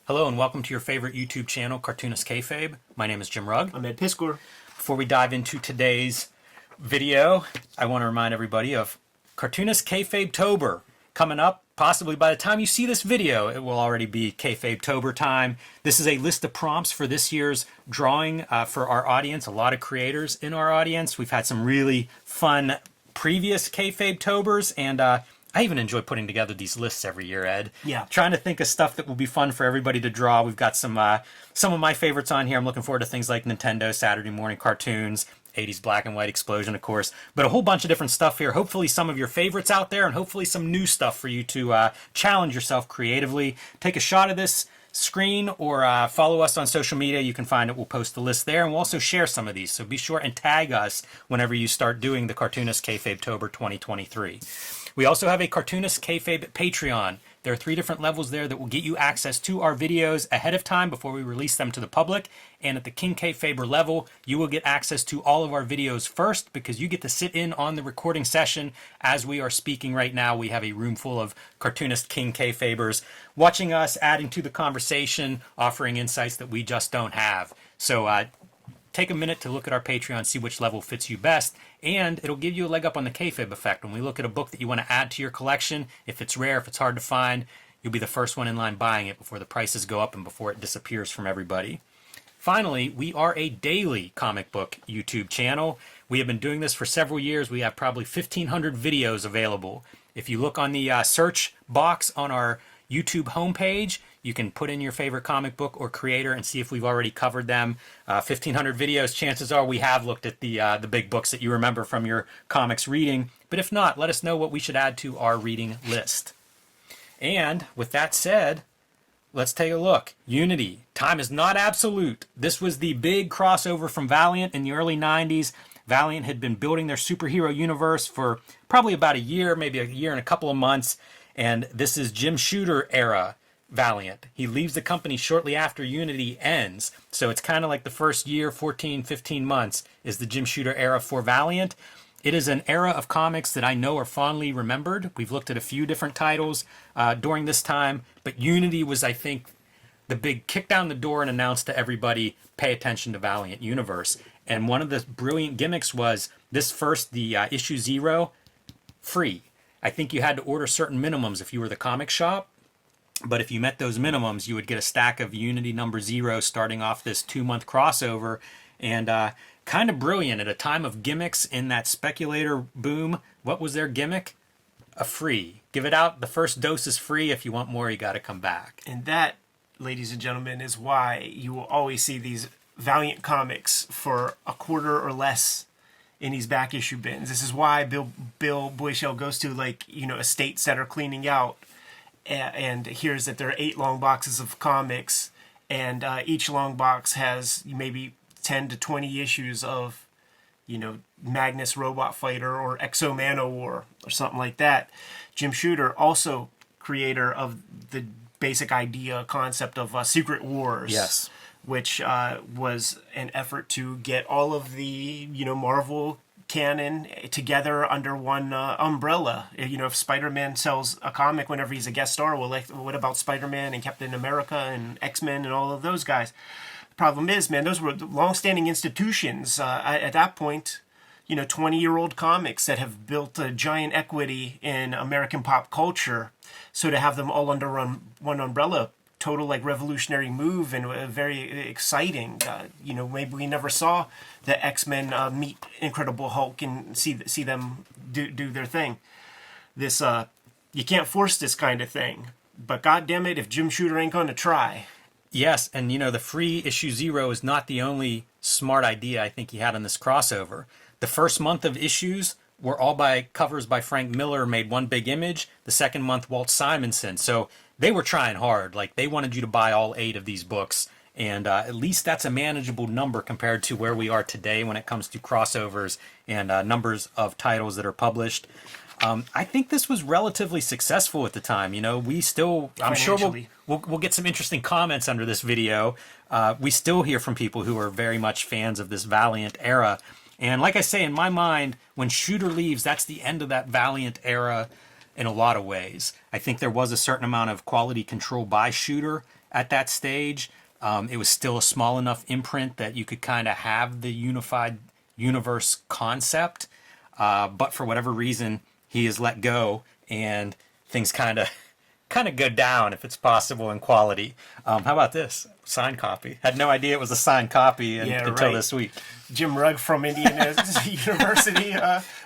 Hello and welcome to your favorite YouTube channel, Cartoonist Kayfabe. My name is Jim Rugg. I'm Ed Piskor. Before we dive into today's video, I want to remind everybody of Cartoonist Kayfabe-tober coming up. Possibly by the time you see this video, it will already be Kayfabe-tober time. This is a list of prompts for this year's drawing for our audience. A lot of creators in our audience. We've had some really fun previous Kayfabe-tobers, and I even enjoy putting together these lists every year, Ed. Yeah. Trying to think of stuff that will be fun for everybody to draw. We've got some of my favorites on here. I'm looking forward to things like Nintendo Saturday morning cartoons, 80s black and white explosion, of course, but a whole bunch of different stuff here. Hopefully some of your favorites out there, and hopefully some new stuff for you to challenge yourself creatively. Take a shot of this screen or follow us on social media. You can find it. We'll post the list there, and we'll also share some of these. So be sure and tag us whenever you start doing the Cartoonist Kayfabe-tober 2023. We also have a Cartoonist Kayfabe Patreon. There are 3 different levels there that will get you access to our videos ahead of time before we release them to the public. And at the King Kayfaber level, you will get access to all of our videos first because you get to sit in on the recording session as we are speaking right now. We have a room full of Cartoonist King Kayfabers watching us, adding to the conversation, offering insights that we just don't have. So take a minute to look at our Patreon, see which level fits you best, and it'll give you a leg up on the Kayfabe effect. When we look at a book that you want to add to your collection, if it's rare, if it's hard to find, you'll be the first one in line buying it before the prices go up and before it disappears from everybody. Finally, we are a daily comic book YouTube channel. We have been doing this for several years. We have probably 1,500 videos available. If you look on the search box on our YouTube homepage, you can put in your favorite comic book or creator and see if we've already covered them. 1,500 videos, chances are we have looked at the big books that you remember from your comics reading. But if not, let us know what we should add to our reading list. And with that said, let's take a look. Unity. Time is not absolute. This was the big crossover from Valiant in the early 90s. Valiant had been building their superhero universe for probably about a year, maybe a year and a couple of months. And this is Jim Shooter era Valiant. He leaves the company shortly after Unity ends. So it's kind of like the first year, 14, 15 months is the Jim Shooter era for Valiant. It is an era of comics that I know are fondly remembered. We've looked at a few different titles during this time, but Unity was, I think, the big kick down the door and announced to everybody, pay attention to Valiant Universe. And one of the brilliant gimmicks was this first, the issue 0, free. I think you had to order certain minimums if you were the comic shop. But if you met those minimums, you would get a stack of Unity number 0 starting off this 2-month crossover. And kind of brilliant at a time of gimmicks in that speculator boom. What was their gimmick? A free. Give it out. The first dose is free. If you want more, you got to come back. And that, ladies and gentlemen, is why you will always see these Valiant comics for a quarter or less in these back issue bins. This is why Bill Boyshell goes to, like, estates that are cleaning out and hears that there are 8 long boxes of comics, and each long box has maybe 10 to 20 issues of, Magnus Robot Fighter or Exo Manowar or something like that. Jim Shooter, also creator of the basic idea concept of Secret Wars. Yes. Which was an effort to get all of the, Marvel canon together under one umbrella. If Spider-Man sells a comic whenever he's a guest star, well, what about Spider-Man and Captain America and X-Men and all of those guys? The problem is, man, those were long-standing institutions at that point, 20-year-old comics that have built a giant equity in American pop culture. So to have them all under one umbrella, total revolutionary move and very exciting. Maybe we never saw the X-Men meet Incredible Hulk and see them do their thing. This you can't force this kind of thing, but God damn it, if Jim Shooter ain't gonna try. Yes, and the free issue 0 is not the only smart idea I think he had on this crossover. The first month of issues were all by covers by Frank Miller, made one big image. The second month, Walt Simonson. So they were trying hard. They wanted you to buy all 8 of these books. And at least that's a manageable number compared to where we are today when it comes to crossovers and numbers of titles that are published. I think this was relatively successful at the time. We still, I'm sure we'll get some interesting comments under this video. We still hear from people who are very much fans of this Valiant era. And like I say, in my mind, when Shooter leaves, that's the end of that Valiant era in a lot of ways. I think there was a certain amount of quality control by Shooter at that stage. It was still a small enough imprint that you could kind of have the unified universe concept. But for whatever reason, he is let go, and things kind of go down, if it's possible, in quality. How about this? Signed copy. Had no idea it was a signed copy until this week. Jim Rugg from Indiana University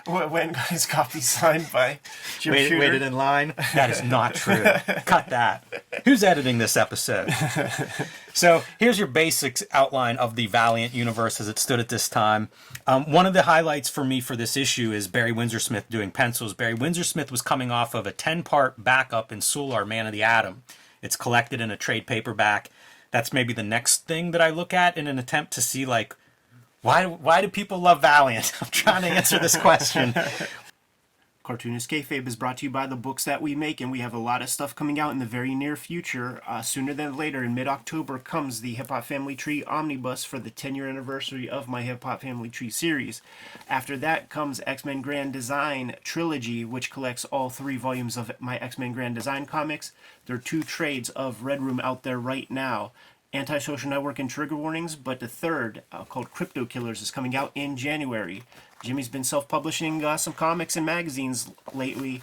went and got his copy signed by Jim Shooter. Waited in line. That is not true. Cut that. Who's editing this episode? So here's your basics outline of the Valiant universe as it stood at this time. One of the highlights for me for this issue is Barry Windsor-Smith doing pencils. Barry Windsor-Smith was coming off of a 10-part backup in Solar Man of the Atom. It's collected in a trade paperback. That's maybe the next thing that I look at in an attempt to see, like, why do people love Valiant? I'm trying to answer this question. Cartoonist Kayfabe is brought to you by the books that we make, and we have a lot of stuff coming out in the very near future. Sooner than later, in mid-October, comes the Hip Hop Family Tree Omnibus for the 10-year anniversary of my Hip Hop Family Tree series. After that comes X-Men Grand Design Trilogy, which collects all 3 volumes of my X-Men Grand Design comics. There are 2 trades of Red Room out there right now. Anti-Social Network and Trigger Warnings, but the third, called Crypto Killers, is coming out in January. Jimmy's been self-publishing some comics and magazines lately.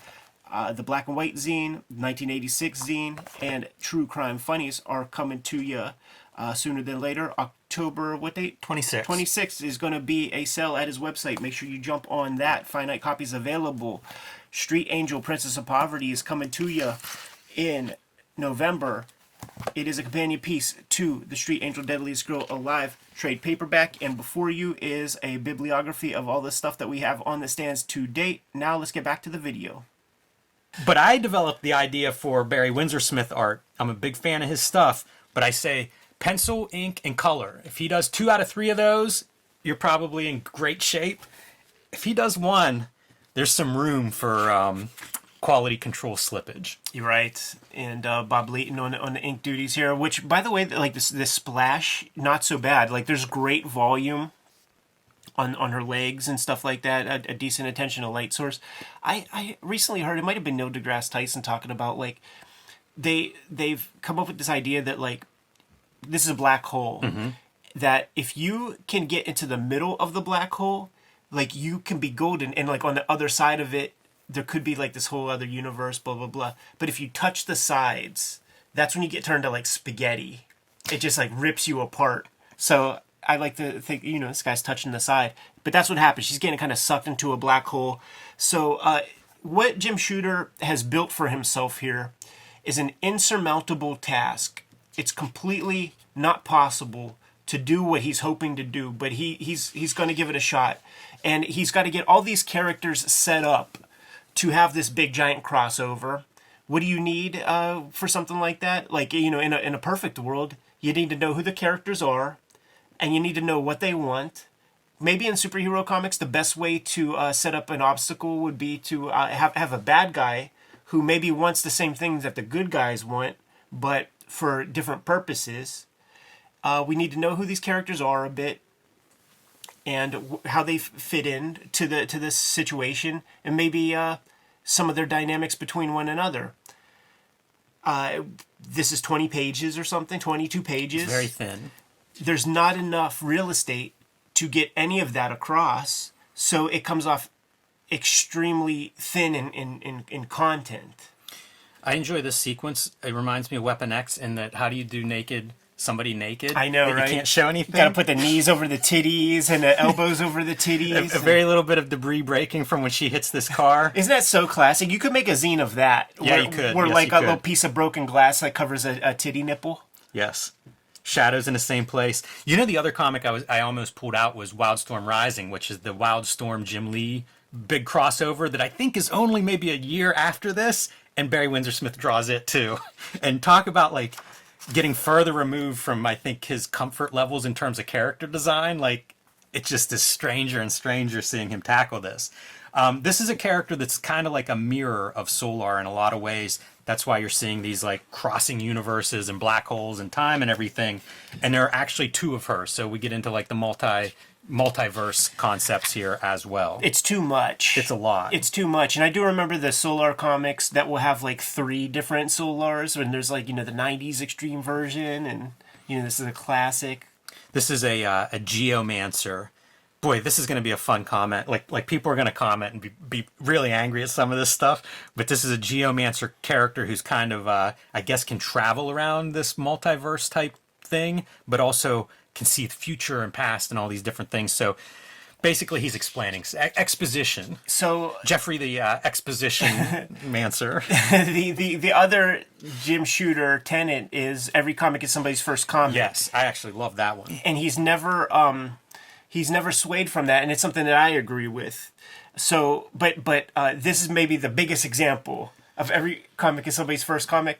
The Black and White zine, 1986 zine, and True Crime Funnies are coming to you sooner than later. October, what date? 26. 26 is going to be a sale at his website. Make sure you jump on that. Finite copies available. Street Angel, Princess of Poverty is coming to you in November. It is a companion piece to the Street Angel Deadliest Girl Alive trade paperback, and before you is a bibliography of all the stuff that we have on the stands to date. Now let's get back to the video. But I developed the idea for Barry Windsor-Smith art. I'm a big fan of his stuff, but I say pencil, ink, and color. If he does 2 out of 3 of those, you're probably in great shape. If he does 1, there's some room for quality control slippage. You're right. And Bob Layton on the ink duties here, which, by the way, like this splash, not so bad. Like, there's great volume on her legs and stuff like that, a decent attention to light source. I recently heard, it might have been Neil deGrasse Tyson talking about, like, they've come up with this idea that, like, this is a black hole, that if you can get into the middle of the black hole, like, you can be golden, and, like, on the other side of it, there could be, like, this whole other universe, blah, blah, blah. But if you touch the sides, that's when you get turned to, like, spaghetti. It just, like, rips you apart. So I like to think, you know, this guy's touching the side. But that's what happens. She's getting kind of sucked into a black hole. So what Jim Shooter has built for himself here is an insurmountable task. It's completely not possible to do what he's hoping to do, but he's going to give it a shot. And he's got to get all these characters set up to have this big giant crossover. What do you need for something like that? Like, you know, in a perfect world, you need to know who the characters are, and you need to know what they want. Maybe in superhero comics, the best way to set up an obstacle would be to have a bad guy who maybe wants the same things that the good guys want, but for different purposes. We need to know who these characters are a bit, and how they fit in to this situation, and maybe some of their dynamics between one another. This is 20 pages or something, 22 pages. It's very thin. There's not enough real estate to get any of that across, so it comes off extremely thin in content. I enjoy this sequence. It reminds me of Weapon X in that how do you do somebody naked? I know, that right? You can't show anything. You gotta put the knees over the titties and the elbows over the titties. A very little bit of debris breaking from when she hits this car. Isn't that so classic? You could make a zine of that. Yeah, you could. Where Yes, like you a could. little piece of broken glass that covers a titty nipple. Yes. Shadows in the same place. You know, the other comic I almost pulled out was Wildstorm Rising, which is the Wildstorm Jim Lee big crossover that I think is only maybe a year after this, and Barry Windsor-Smith draws it too. And talk about, like, getting further removed from, I think, his comfort levels in terms of character design. Like, it just is stranger and stranger seeing him tackle this. This is a character that's kind of like a mirror of Solar in a lot of ways. That's why you're seeing these, like, crossing universes and black holes and time and everything. And there are actually 2 of her. So we get into, like, the multiverse concepts here as well. It's too much. It's a lot. It's too much. And I do remember the Solar comics that will have like 3 different Solars, when there's like, the 90s extreme version, and this is a classic. This is a Geomancer. Boy, this is going to be a fun comment. Like people are going to comment and be really angry at some of this stuff. But this is a Geomancer character who's kind of, I guess, can travel around this multiverse type thing, but also can see the future and past and all these different things. So basically, he's explaining Exposition. So Jeffrey the Exposition Mancer. the other Jim Shooter tenet is every comic is somebody's first comic. Yes, I actually love that one. And he's never swayed from that, and it's something that I agree with. So, but this is maybe the biggest example of every comic is somebody's first comic,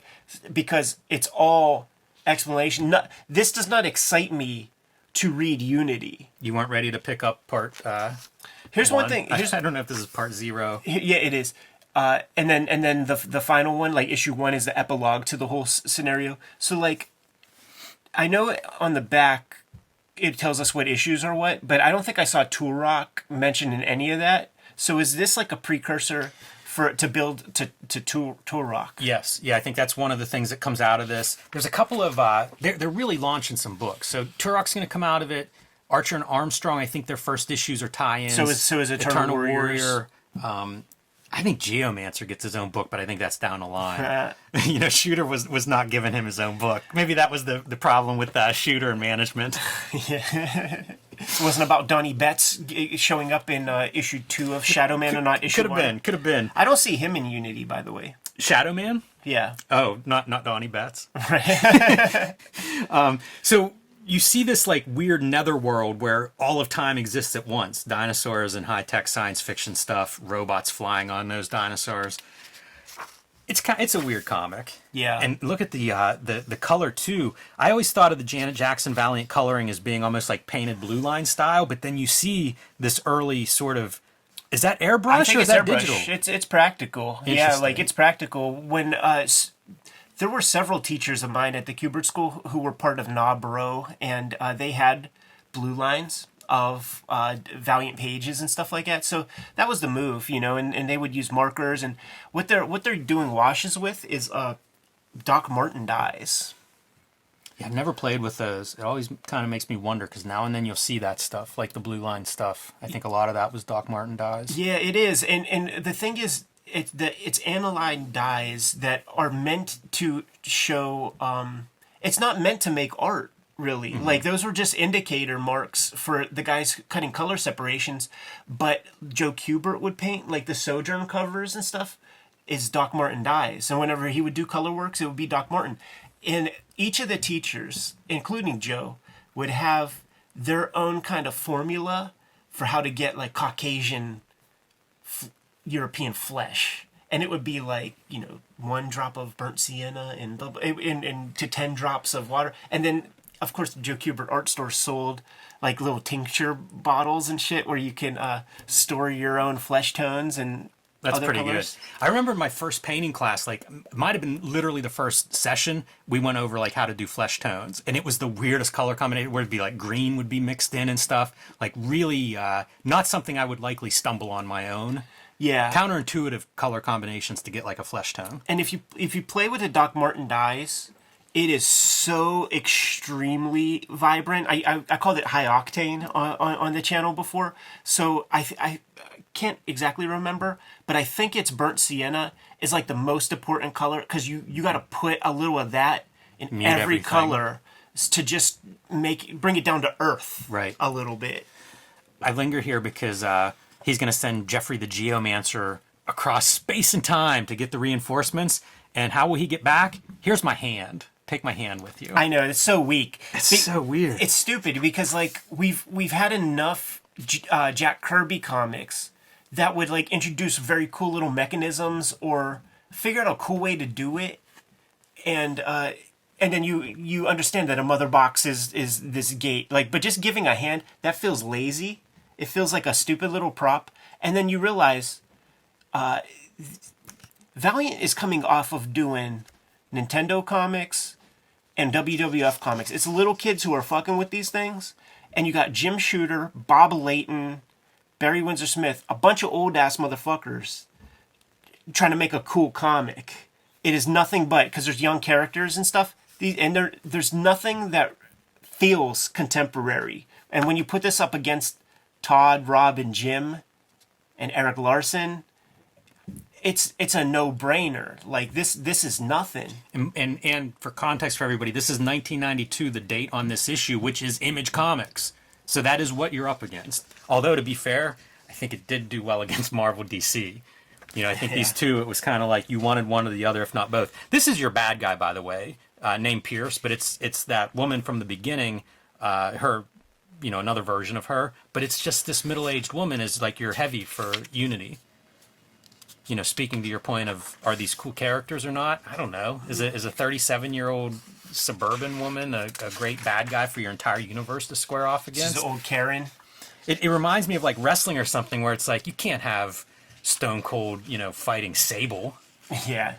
because it's all explanation. This does not excite me to read Unity. You weren't ready to pick up part. Here's one thing. I don't know if this is part 0. Yeah, it is. And then the final one, like issue 1, is the epilogue to the whole scenario. So like, I know on the back it tells us what issues are what, but I don't think I saw Turok mentioned in any of that. So is this like a precursor to build to Turok? Yes, yeah, I think that's one of the things that comes out of this. There's a couple of they're really launching some books. So Turok's going to come out of it. Archer and Armstrong, I think their first issues are tie-ins. So is Eternal Warrior. I think Geomancer gets his own book, but I think that's down the line. Shooter was not giving him his own book. Maybe that was the problem with Shooter and management. Yeah. It wasn't about Donnie Betts showing up in issue 2 of Shadow Man, and not issue 1. Could have been. I don't see him in Unity, by the way. Shadow Man? Yeah. Oh, not Donnie Betts. So you see this like weird netherworld where all of time exists at once. Dinosaurs and high-tech science fiction stuff, robots flying on those dinosaurs. It's a weird comic. Yeah. And look at the color too. I always thought of the Janet Jackson Valiant coloring as being almost like painted blue line style, but then you see this early sort of, is that airbrush or is that airbrush. digital? It's practical. Yeah, like it's practical. When there were several teachers of mine at the Kubert School who were part of NABRO, and they had blue lines of Valiant pages and stuff like that. So that was the move, and they would use markers, and what they're doing washes with is Doc Martin dyes. Yeah, I've never played with those. It always kind of makes me wonder, because now and then you'll see that stuff, like the blue line stuff. I think a lot of that was Doc Martin dyes. Yeah, it is, and the thing is, it's aniline dyes that are meant to show. It's not meant to make art, really. Mm-hmm. Like, those were just indicator marks for the guys cutting color separations. But Joe Kubert would paint, like, the Sojourn covers and stuff, is Doc Martin dyes. And whenever he would do color works, it would be Doc Martin. And each of the teachers, including Joe, would have their own kind of formula for how to get, like, Caucasian European flesh. And it would be like, 1 drop of burnt sienna and to 10 drops of water. And then, of course, the Joe Kubert art store sold like little tincture bottles and shit where you can store your own flesh tones and that's other pretty colors. good. I remember in my first painting class, like, it might have been literally the first session, we went over like how to do flesh tones, and it was the weirdest color combination where it'd be like green would be mixed in and stuff. Like, really not something I would likely stumble on my own. Yeah. Counterintuitive color combinations to get like a flesh tone. And if you play with the Doc Martin dyes, it is so extremely vibrant. I called it high octane on the channel before. So I can't exactly remember, but I think it's burnt sienna is like the most important color, because you got to put a little of that in every color to just bring it down to earth, right, a little bit. I linger here because he's going to send Jeffrey the Geomancer across space and time to get the reinforcements. And how will he get back? Here's my hand. Take my hand with you. I know, it's so weak. It's so weird. It's stupid because like we've had enough Jack Kirby comics that would like introduce very cool little mechanisms or figure out a cool way to do it, and then you understand that a mother box is this gate, like, but just giving a hand, that feels lazy. It feels like a stupid little prop, and then you realize Valiant is coming off of doing Nintendo comics and WWF comics. It's little kids who are fucking with these things, and you got Jim Shooter, Bob Layton, Barry Windsor Smith, a bunch of old ass motherfuckers trying to make a cool comic. It is nothing but, because there's young characters and stuff, there's nothing that feels contemporary. And when you put this up against Todd, Rob, and Jim, and Eric Larson, it's a no-brainer. Like, this is nothing. And for context for everybody, this is 1992, the date on this issue, which is Image Comics. So that is what you're up against. Although, to be fair, I think it did do well against Marvel DC. You know, I think these two, it was kind of like you wanted one or the other, if not both. This is your bad guy, by the way, named Pierce, but it's that woman from the beginning, her, you know, another version of her. But it's just this middle-aged woman is like your heavy for Unity. You know, speaking to your point of, are these cool characters or not? I don't know. Is a 37-year-old suburban woman a great bad guy for your entire universe to square off against? She's old Karen. It reminds me of like wrestling or something where it's like you can't have Stone Cold, you know, fighting Sable. Yeah,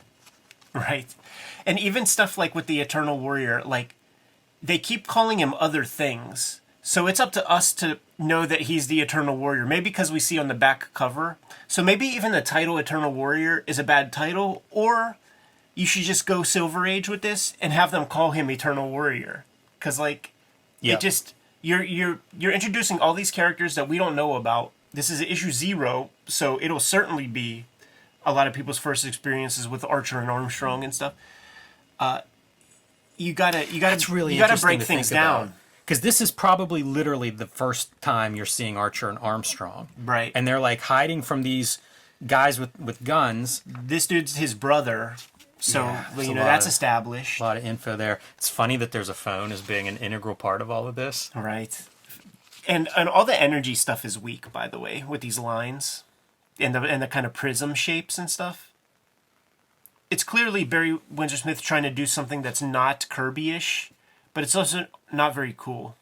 right. And even stuff like with the Eternal Warrior, like, they keep calling him other things. So it's up to us to know that he's the Eternal Warrior. Maybe because we see on the back cover. So maybe even the title Eternal Warrior is a bad title. Or you should just go Silver Age with this and have them call him Eternal Warrior. Because, like, it just... You're introducing all these characters that we don't know about. This is issue 0, so it'll certainly be a lot of people's first experiences with Archer and Armstrong and stuff. You gotta break things down. Because this is probably literally the first time you're seeing Archer and Armstrong. Right. And they're like hiding from these guys with guns. This dude's his brother. So, you know, that's established. A lot of info there. It's funny that there's a phone as being an integral part of all of this. Right. And all the energy stuff is weak, by the way, with these lines. And the kind of prism shapes and stuff. It's clearly Barry Windsor Smith trying to do something that's not Kirby-ish. But it's also not very cool.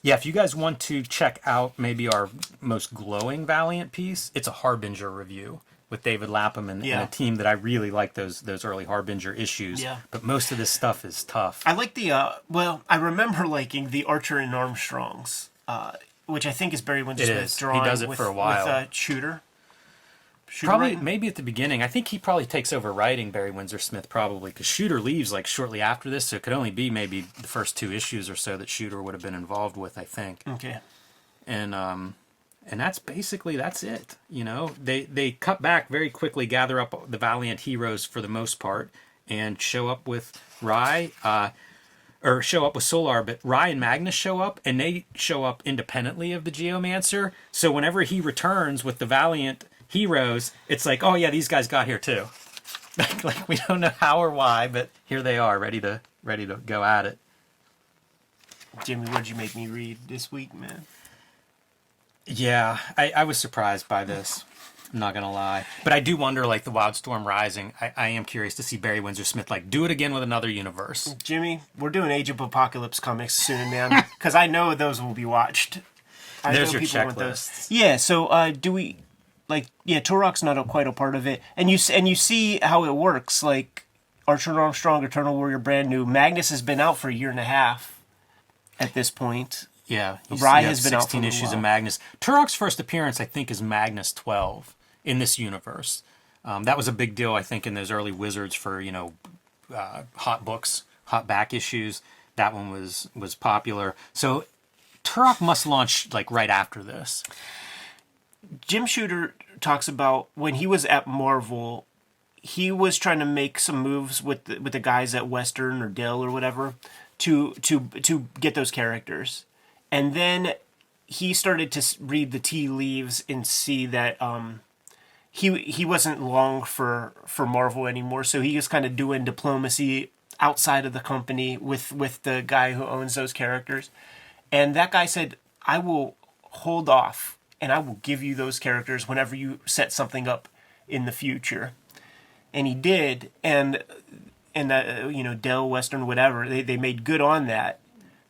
Yeah, if you guys want to check out maybe our most glowing Valiant piece, it's a Harbinger review with David Lapham and a team that I really like those early Harbinger issues. Yeah. But most of this stuff is tough. I like the, I remember liking the Archer and Armstrongs, which I think is Barry Windsor Smith's drawing. He does it for a while. With Shooter. Probably, maybe at the beginning. I think he probably takes over writing, Barry Windsor Smith, probably, because Shooter leaves like shortly after this, so it could only be maybe the first 2 issues or so that Shooter would have been involved with, I think. Okay. And that's basically, that's it. You know, they cut back very quickly, gather up the Valiant heroes for the most part, and show up with show up with Solar, but Rye and Magnus show up, and they show up independently of the Geomancer. So whenever he returns with the Valiant heroes, it's like, oh yeah, these guys got here too. like we don't know how or why, but here they are, ready to go at it. Jimmy, what'd you make me read this week, man? Yeah, I was surprised by this. I'm not gonna lie, but I do wonder, like the Wildstorm Rising. I am curious to see Barry Windsor Smith like do it again with another universe. Jimmy, we're doing Age of Apocalypse comics soon, man, because I know those will be watched. There's your checklist. Yeah. So do we? Like, yeah, Turok's not quite a part of it, and you see how it works. Like, Archer and Armstrong, Eternal Warrior, brand new. Magnus has been out for a year and a half at this point. Yeah, Rye has been out for 16 issues of Magnus. Turok's first appearance, I think, is Magnus 12 in this universe. That was a big deal, I think, in those early Wizards for, you know, hot books, hot back issues. That one was popular. So Turok must launch like right after this. Jim Shooter talks about when he was at Marvel, he was trying to make some moves with the guys at Western or Dell or whatever to get those characters, and then he started to read the tea leaves and see that he wasn't long for Marvel anymore, so he was kind of doing diplomacy outside of the company with the guy who owns those characters, and that guy said, "I will hold off. And I will give you those characters whenever you set something up in the future." And he did, and you know, Dell, Western, whatever, they made good on that.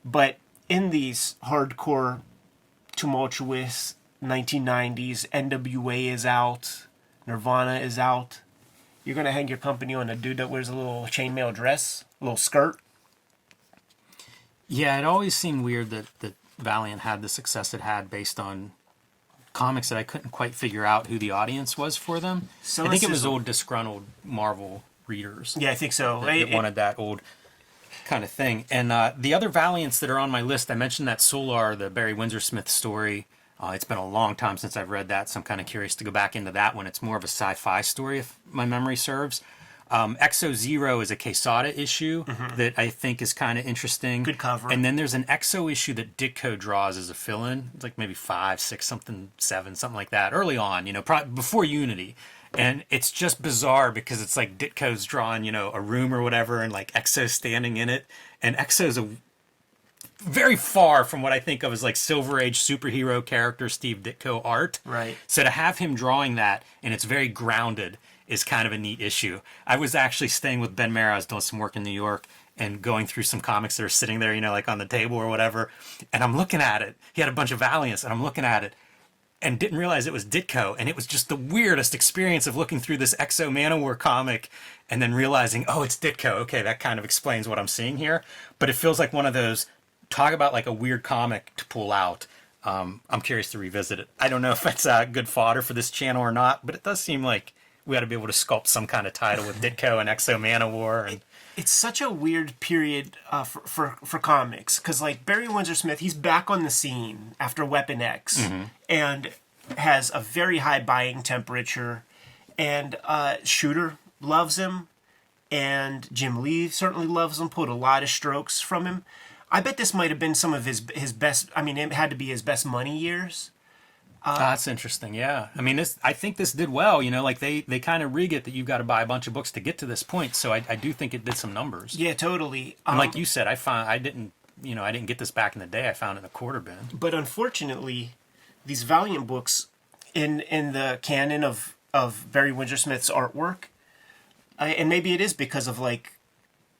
But in these hardcore, tumultuous 1990s, NWA is out, Nirvana is out. You're gonna hang your company on a dude that wears a little chainmail dress, a little skirt. Yeah, it always seemed weird that Valiant had the success it had based on comics that I couldn't quite figure out who the audience was for them. I think it was old disgruntled Marvel readers. Yeah, I think so. That wanted that old kind of thing. And the other Valiants that are on my list, I mentioned that Solar, the Barry Windsor Smith story. It's been a long time since I've read that, so I'm kind of curious to go back into that one. It's more of a sci-fi story, if my memory serves. Exo Zero is a Quesada issue that I think is kind of interesting. Good cover. And then there's an Exo issue that Ditko draws as a fill-in. It's like maybe 5, 6, something, 7, something like that. Early on, probably before Unity. And it's just bizarre because it's like Ditko's drawing, a room or whatever, and like Exo's standing in it. And Exo's a very far from what I think of as like Silver Age superhero character Steve Ditko art. Right. So to have him drawing that, and it's very grounded, is kind of a neat issue. I was actually staying with Ben Mara. I was doing some work in New York and going through some comics that are sitting there, like on the table or whatever. And I'm looking at it. He had a bunch of Valiants, and I'm looking at it and didn't realize it was Ditko. And it was just the weirdest experience of looking through this Exo Manowar comic and then realizing, oh, it's Ditko. Okay, that kind of explains what I'm seeing here. But it feels like one of those, talk about like a weird comic to pull out. I'm curious to revisit it. I don't know if that's good fodder for this channel or not, but it does seem like we ought to be able to sculpt some kind of title with Ditko and Exo Manowar. And it's such a weird period for comics, because like Barry Windsor Smith, he's back on the scene after Weapon X, and has a very high buying temperature, and Shooter loves him, and Jim Lee certainly loves him, pulled a lot of strokes from him. I bet this might have been some of his best, it had to be his best money years. that's interesting. Yeah. I think this did well, like they kind of rig it that you've got to buy a bunch of books to get to this point. So I do think it did some numbers. Yeah, totally. And like you said, I didn't get this back in the day. I found it in a quarter bin. But unfortunately, these Valiant books in the canon of Barry Windsor Smith's artwork, and maybe it is because of like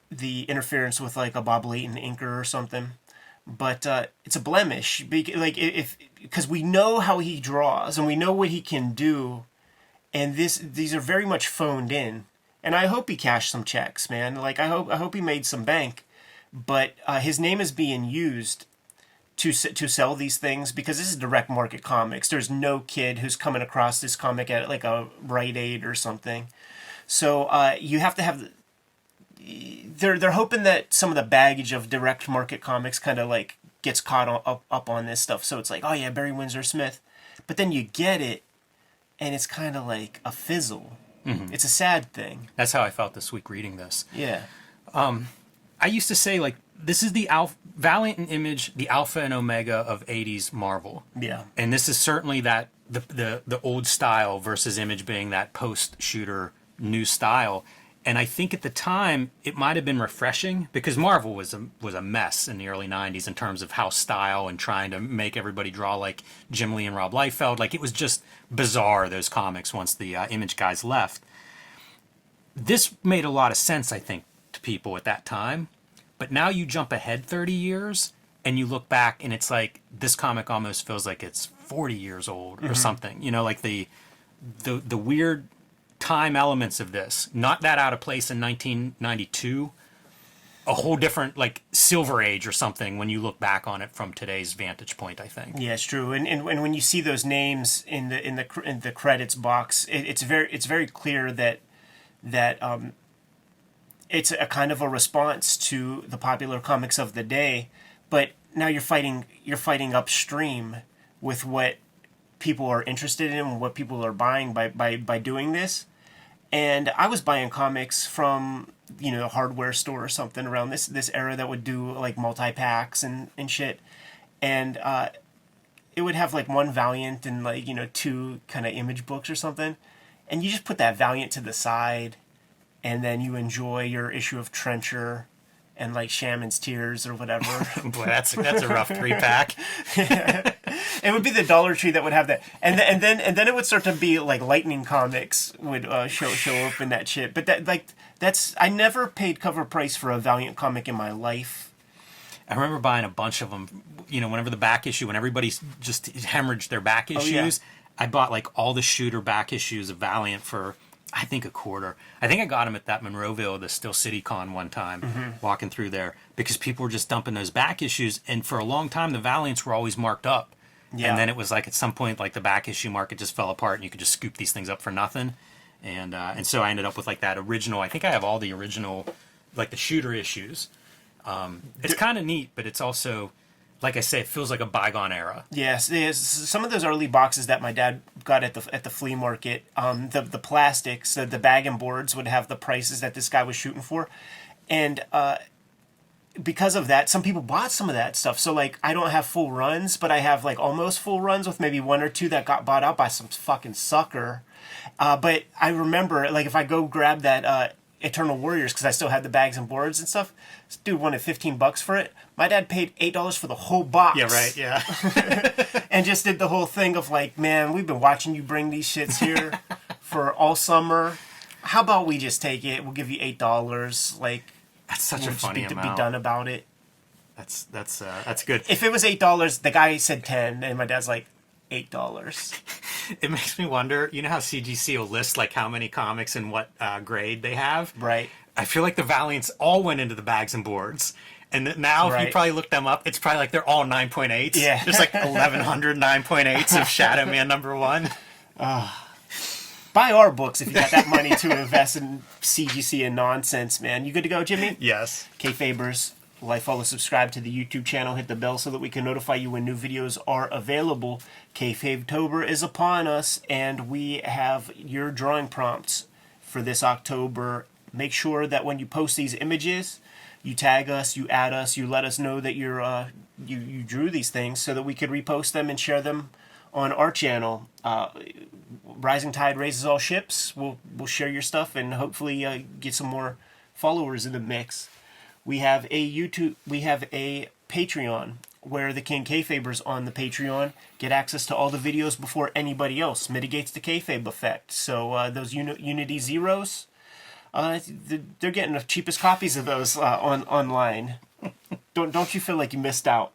the interference with like a Bob Layton inker or something, but it's a blemish because we know how he draws and we know what he can do, and these are very much phoned in. And I hope he cashed some checks, man. Like I hope he made some bank, but his name is being used to sell these things because this is direct market comics. There's no kid who's coming across this comic at like a Rite Aid or something. So you have to have. They're hoping that some of the baggage of direct market comics kind of like gets caught up on this stuff. So it's like, oh yeah, Barry Windsor Smith, but then you get it, and it's kind of like a fizzle. It's a sad thing. That's how I felt this week reading this. Yeah. I used to say like this is the Valiant and Image, the alpha and omega of '80s Marvel. Yeah. And this is certainly that the old style versus Image being that post-shooter new style. And I think at the time it might have been refreshing because Marvel was a mess in the early '90s in terms of how style and trying to make everybody draw like Jim Lee and Rob Liefeld. Like it was just bizarre, those comics, once the Image guys left. This made a lot of sense, I think, to people at that time. But now you jump ahead 30 years and you look back and it's like this comic almost feels like it's 40 years old or something. Like the weird time elements of this, not that out of place in 1992, a whole different like Silver Age or something when you look back on it from today's vantage point, I think. Yeah, it's true. And when you see those names in the credits box, it's very clear that it's a kind of a response to the popular comics of the day, but now you're fighting upstream with what people are interested in and what people are buying by doing this. And I was buying comics from a hardware store or something around this era that would do like multi-packs and shit, and it would have like one Valiant and like 2 kind of Image books or something, and you just put that Valiant to the side, and then you enjoy your issue of Trencher and like Shaman's Tears or whatever. Boy, that's a rough 3-pack. It would be the Dollar Tree that would have that, and then it would start to be like Lightning Comics would show up in that shit. But that's I never paid cover price for a Valiant comic in my life. I remember buying a bunch of them. Whenever the back issue, when everybody's just hemorrhaged their back issues, I bought like all the Shooter back issues of Valiant for I think a quarter. I think I got them at that Monroeville, the Still City Con one time, walking through there, because people were just dumping those back issues. And for a long time, the Valiants were always marked up. Yeah. And then it was like at some point, like the back issue market just fell apart and you could just scoop these things up for nothing. And so I ended up with like that original. I think I have all the original, like the shooter issues. It's kind of neat, but it's also, like I say, it feels like a bygone era. Yes, some of those early boxes that my dad got at the flea market, the plastics, the bag and boards would have the prices that this guy was shooting for, and because of that, some people bought some of that stuff. So like, I don't have full runs, but I have like almost full runs with maybe one or two that got bought out by some fucking sucker. But I remember, like, if I go grab that Eternal Warriors, because I still had the bags and boards and stuff, this dude wanted $15 for it. My dad paid $8 for the whole box. Yeah, right, yeah. And just did the whole thing of like, man, we've been watching you bring these shits here for all summer. How about we just take it? We'll give you $8. Like, That's such a funny to amount. be done about it. That's good. If it was $8, the guy said 10, and my dad's like, $8. It makes me wonder, you know how CGC will list like how many comics and what grade they have? Right. I feel like the Valiants all went into the bags and boards. And now, if you probably look them up, it's probably like they're all 9.8s. Yeah. There's like 1,100 9.8s of Shadow Man #1. Buy our books if you got that money to invest in CGC and nonsense, man. You good to go, Jimmy? Yes. Kayfabers, like, follow, subscribe to the YouTube channel, hit the bell so that we can notify you when new videos are available. Kayfabe-tober is upon us, and we have your drawing prompts for this October. Make sure that when you post these images, you tag us, you add us, you let us know that you're you drew these things so that we could repost them and share them on our channel. Rising tide raises all ships. We'll share your stuff and hopefully get some more followers in the mix. We have a Patreon where the King Kayfabers on the Patreon get access to all the videos before anybody else. Mitigates the Kayfabe effect. So those Unity Zeros, they're getting the cheapest copies of those online. Don't you feel like you missed out?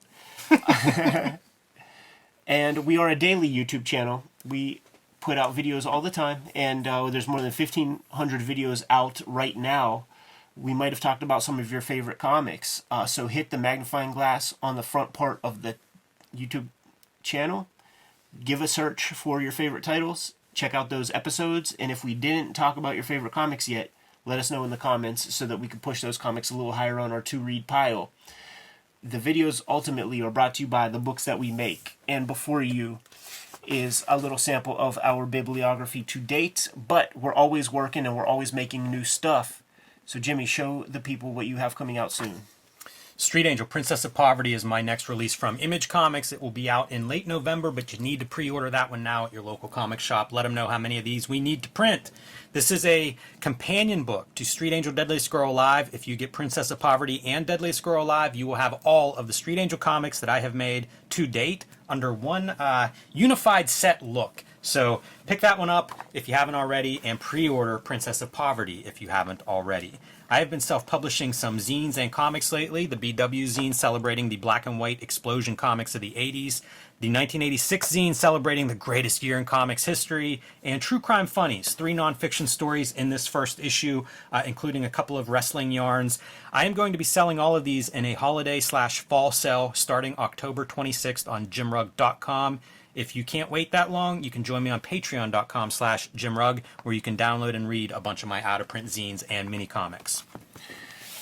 And we are a daily YouTube channel. We put out videos all the time, and there's more than 1,500 videos out right now. We might have talked about some of your favorite comics. So hit the magnifying glass on the front part of the YouTube channel. Give a search for your favorite titles. Check out those episodes. And if we didn't talk about your favorite comics yet, let us know in the comments so that we can push those comics a little higher on our to-read pile. The videos ultimately are brought to you by the books that we make. And before you is a little sample of our bibliography to date. But we're always working and we're always making new stuff. So, Jimmy, show the people what you have coming out soon. Street Angel, Princess of Poverty is my next release from Image Comics. It will be out in late November, but you need to pre-order that one now at your local comic shop. Let them know how many of these we need to print. This is a companion book to Street Angel, Deadliest Girl Alive. If you get Princess of Poverty and Deadliest Girl Alive, you will have all of the Street Angel comics that I have made to date under one unified set look. So pick that one up if you haven't already, and pre-order Princess of Poverty if you haven't already. I have been self-publishing some zines and comics lately. The BW zine celebrating the black and white explosion comics of the 80s. The 1986 zine celebrating the greatest year in comics history. And True Crime Funnies, 3 nonfiction stories in this first issue, including a couple of wrestling yarns. I am going to be selling all of these in a holiday/fall sale starting October 26th on jimrug.com. If you can't wait that long, you can join me on patreon.com/jimrug, where you can download and read a bunch of my out-of-print zines and mini comics.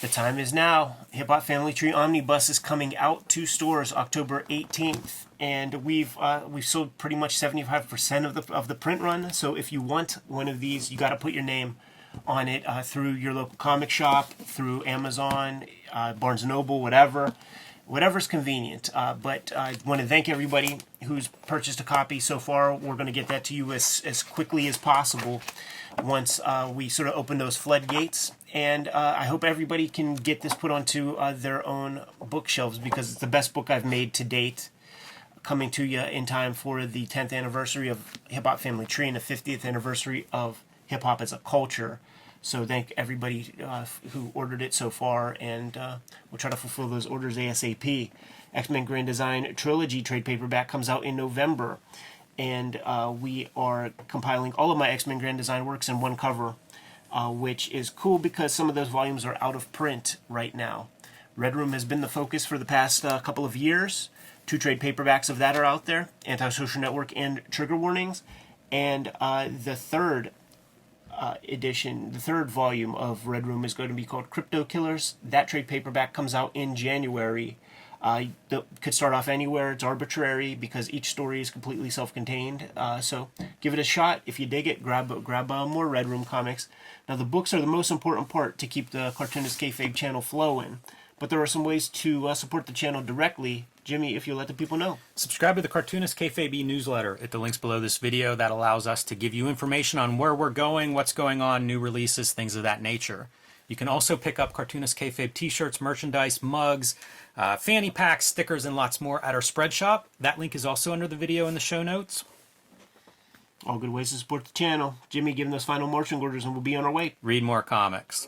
The time is now. Hip Hop Family Tree Omnibus is coming out to stores October 18th, and we've sold pretty much 75% of the print run. So if you want one of these, you got to put your name on it through your local comic shop, through Amazon, Barnes & Noble, whatever's convenient. But I want to thank everybody who's purchased a copy so far. We're going to get that to you as quickly as possible once we sort of open those floodgates. And I hope everybody can get this put onto their own bookshelves, because it's the best book I've made to date, coming to you in time for the 10th anniversary of Hip Hop Family Tree and the 50th anniversary of hip hop as a culture. So thank everybody who ordered it so far, and we'll try to fulfill those orders ASAP. X-Men Grand Design Trilogy trade paperback comes out in November. and we are compiling all of my X-Men Grand Design works in one cover, which is cool because some of those volumes are out of print right now. Red Room has been the focus for the past couple of years. 2 trade paperbacks of that are out there, Anti-Social Network and Trigger Warnings. And the third edition, the third volume of Red Room is going to be called Crypto Killers. That trade paperback comes out in January. Could start off anywhere. It's arbitrary because each story is completely self-contained. So give it a shot. If you dig it, grab more Red Room comics. Now the books are the most important part to keep the Cartoonist Kayfabe channel flowing. But there are some ways to support the channel directly. Jimmy, if you'll let the people know. Subscribe to the Cartoonist Kayfabe newsletter at the links below this video. That allows us to give you information on where we're going, what's going on, new releases, things of that nature. You can also pick up Cartoonist Kayfabe t-shirts, merchandise, mugs, fanny packs, stickers, and lots more at our spread shop. That link is also under the video in the show notes. All good ways to support the channel. Jimmy, give them those final marching orders and we'll be on our way. Read more comics.